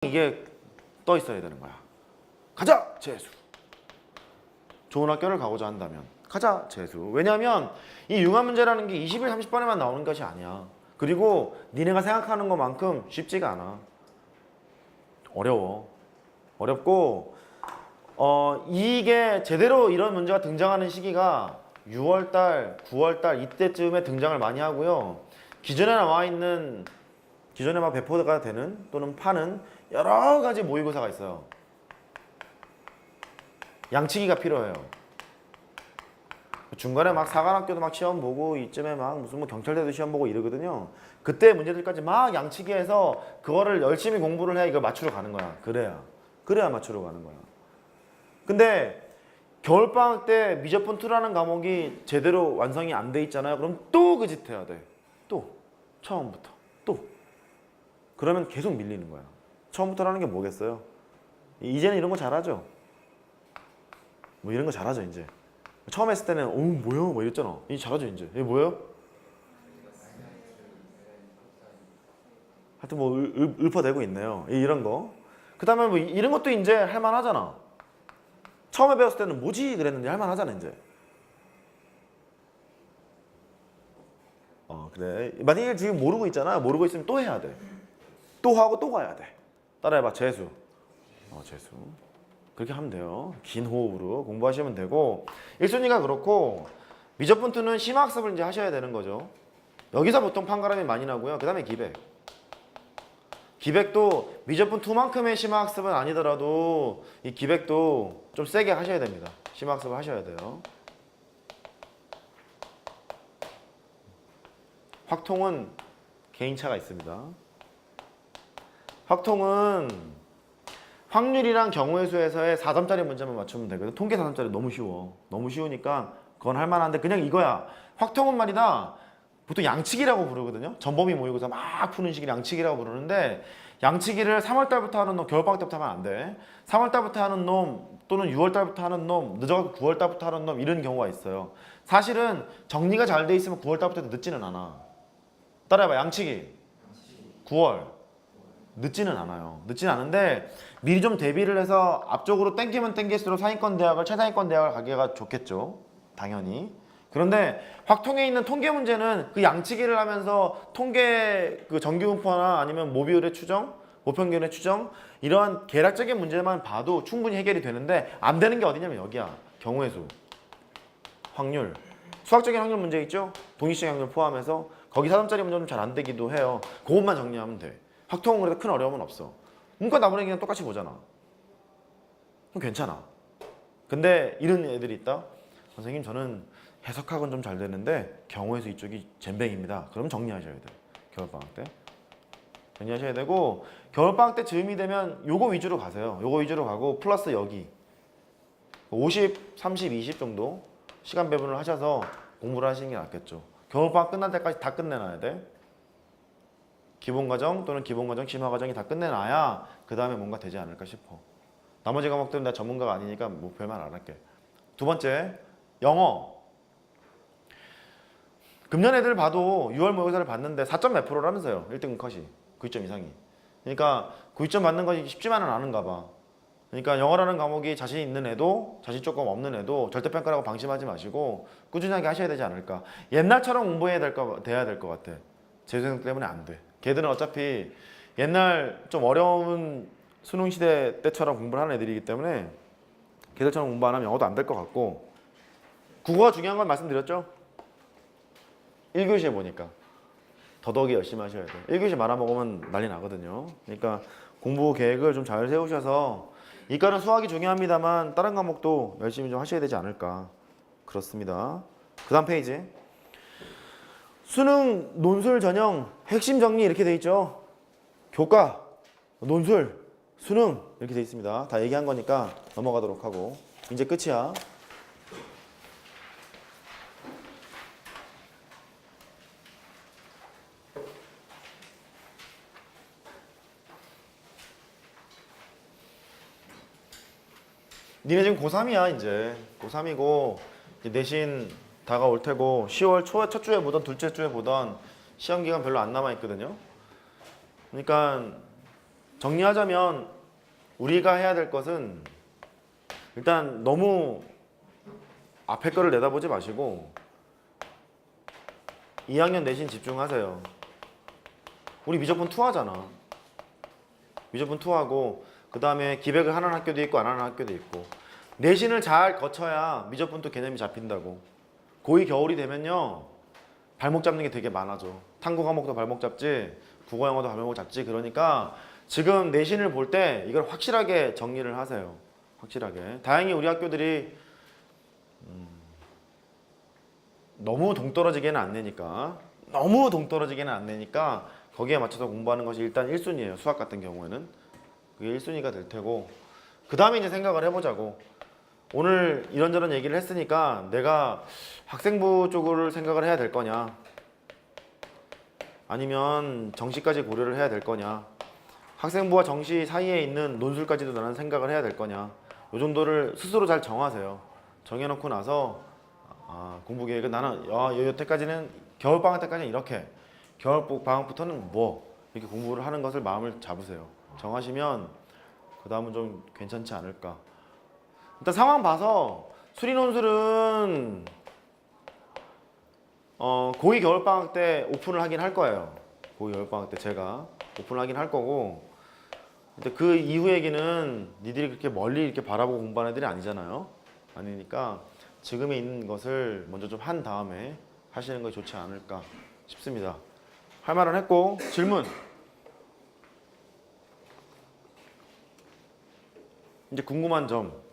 이게 떠 있어야 되는 거야. 가자 재수. 좋은 학교를 가고자 한다면 가자 재수. 왜냐하면 이 융합 문제라는 게 20일 30번에만 나오는 것이 아니야. 그리고 니네가 생각하는 것만큼 쉽지가 않아. 어려워. 어렵고 이게 제대로 이런 문제가 등장하는 시기가 6월달, 9월달 이때쯤에 등장을 많이 하고요. 기존에 나와 있는 기존에 막 배포가 되는 또는 파는 여러 가지 모의고사가 있어요. 양치기가 필요해요. 중간에 막 사관학교도 막 시험 보고 이쯤에 막 무슨 뭐 경찰대도 시험 보고 이러거든요. 그때 문제들까지 막 양치기해서 그거를 열심히 공부를 해야 이걸 맞추러 가는 거야. 그래야 맞추러 가는 거야. 근데 겨울방학 때 미적분 2라는 과목이 제대로 완성이 안 돼 있잖아요. 그럼 또 그 짓 해야 돼. 또 처음부터 또 그러면 계속 밀리는 거야. 처음부터라는 게 뭐겠어요? 이제는 이런 거 잘하죠? 뭐 이런 거 잘하죠 이제. 처음 했을 때는 뭐야? 뭐 이랬잖아. 이제 잘하죠 이제. 이게 뭐예요? 하여튼 뭐 읊어대고 있네요. 이런 거. 그 다음에 뭐 이런 것도 이제 할만하잖아. 처음에 배웠을 때는 뭐지? 그랬는데 할만하잖아 이제. 그래. 만약에 지금 모르고 있잖아. 모르고 있으면 또 해야 돼. 또 하고 또 가야 돼. 따라해봐. 재수. 재수. 그렇게 하면 돼요. 긴 호흡으로 공부하시면 되고 1순위가 그렇고 미적분 2는 심화학습을 이제 하셔야 되는 거죠. 여기서 보통 판가름이 많이 나고요. 그 다음에 기백. 기백도 미적분 2만큼의 심화학습은 아니더라도 이 기백도 좀 세게 하셔야 됩니다. 심화학습을 하셔야 돼요. 확통은 개인차가 있습니다. 확통은 확률이랑 경우의 수에서의 4점짜리 문제만 맞추면 되거든. 통계 4점짜리 너무 쉬워. 너무 쉬우니까 그건 할만한데 그냥 이거야. 확통은 말이다. 보통 양치기라고 부르거든요. 전범위 모의고사 막 푸는 시기를 양치기라고 부르는데 양치기를 3월달부터 하는 놈, 겨울방학 때부터 하면 안 돼. 3월달부터 하는 놈 또는 6월달부터 하는 놈, 늦어서 9월달부터 하는 놈 이런 경우가 있어요. 사실은 정리가 잘 돼 있으면 9월달부터 늦지는 않아. 따라해봐. 양치기 9월 늦지는 않아요. 늦지는 않은데 미리 좀 대비를 해서 앞쪽으로 땡기면 땡길수록 상위권 대학을 최상위권 대학을 가기가 좋겠죠. 당연히. 그런데 확통에 있는 통계 문제는 그 양치기를 하면서 통계 그 정규분포나 아니면 모비율의 추정, 모평균의 추정 이러한 계략적인 문제만 봐도 충분히 해결이 되는데 안 되는 게 어디냐면 여기야. 경우의 수, 확률, 수학적인 확률 문제 있죠? 동일시적 확률 포함해서 거기 4점짜리 문제는 잘 안 되기도 해요. 그것만 정리하면 돼. 확통은 그래도 큰 어려움은 없어. 문과 나머지는 똑같이 보잖아. 그럼 괜찮아. 근데 이런 애들이 있다. 선생님 저는 해석학은 좀 잘 되는데 경우의 수 이쪽이 젬뱅입니다. 그럼 정리하셔야 돼. 겨울방학 때. 정리하셔야 되고 겨울방학 때 즈음이 되면 요거 위주로 가세요. 요거 위주로 가고 플러스 여기 50, 30, 20 정도 시간 배분을 하셔서 공부를 하시는 게 낫겠죠. 겨울방학 끝날 때까지 다 끝내놔야 돼. 기본과정 또는 기본과정, 심화과정이 다 끝내놔야 그 다음에 뭔가 되지 않을까 싶어. 나머지 과목들은 나 전문가가 아니니까 뭐 별말 안 할게. 두 번째, 영어. 금년 애들 봐도 6월 모의고사를 봤는데 4점 몇 프로라면서요. 1등급 컷이. 9점 이상이. 그러니까 9점 받는 것이 쉽지만은 않은가 봐. 그러니까 영어라는 과목이 자신 있는 애도 자신 조금 없는 애도 절대평가라고 방심하지 마시고 꾸준하게 하셔야 되지 않을까. 옛날처럼 공부해야 돼야 될 것 같아. 재수생 때문에 안 돼. 걔들은 어차피 옛날 좀 어려운 수능 시대 때처럼 공부를 하는 애들이기 때문에 걔들처럼 공부 안 하면 영어도 안 될 것 같고 국어가 중요한 건 말씀드렸죠? 1교시에 보니까 더더욱이 열심히 하셔야 돼요. 1교시 말아먹으면 난리 나거든요. 그러니까 공부 계획을 좀 잘 세우셔서 이과는 수학이 중요합니다만 다른 과목도 열심히 좀 하셔야 되지 않을까 그렇습니다. 그 다음 페이지 수능 논술 전형 핵심 정리 이렇게 돼 있죠. 교과, 논술, 수능 이렇게 돼 있습니다. 다 얘기한 거니까 넘어가도록 하고 이제 끝이야. 니네 지금 고3이야 이제. 고3이고 이제 내신 다가올 테고 10월 초에 첫 주에 보던 둘째 주에 보던 시험 기간 별로 안 남아 있거든요. 그러니까 정리하자면 우리가 해야 될 것은 일단 너무 앞에 거를 내다보지 마시고 2학년 내신 집중하세요. 우리 미적분 투하잖아. 미적분 투하고 그 다음에 기백을 하는 학교도 있고 안 하는 학교도 있고 내신을 잘 거쳐야 미적분도 개념이 잡힌다고. 고2 겨울이 되면요 발목 잡는 게 되게 많아져. 탐구 과목도 발목 잡지 국어 영어도 발목 잡지. 그러니까 지금 내신을 볼 때 이걸 확실하게 정리를 하세요. 확실하게. 다행히 우리 학교들이 너무 동떨어지게는 안 내니까 거기에 맞춰서 공부하는 것이 일단 1순위예요. 수학 같은 경우에는 그게 1순위가 될 테고 그 다음에 이제 생각을 해보자고. 오늘 이런저런 얘기를 했으니까 내가 학생부 쪽을 생각을 해야 될 거냐 아니면 정시까지 고려를 해야 될 거냐, 학생부와 정시 사이에 있는 논술까지도 나는 생각을 해야 될 거냐, 이 정도를 스스로 잘 정하세요. 정해놓고 나서 공부 계획은 나는 여태까지는 겨울방학 때까지는 이렇게, 겨울방학부터는 뭐 이렇게 공부를 하는 것을 마음을 잡으세요. 정하시면 그 다음은 좀 괜찮지 않을까. 일단 상황 봐서 수리논술은 고2 겨울방학 때 오픈을 하긴 할 거예요. 고2 겨울방학 때 제가 오픈을 하긴 할 거고, 근데 그 이후 얘기는 니들이 그렇게 멀리 이렇게 바라보고 공부하는 애들이 아니잖아요. 아니니까 지금에 있는 것을 먼저 좀 한 다음에 하시는 것이 좋지 않을까 싶습니다. 할 말은 했고, 질문. 이제 궁금한 점.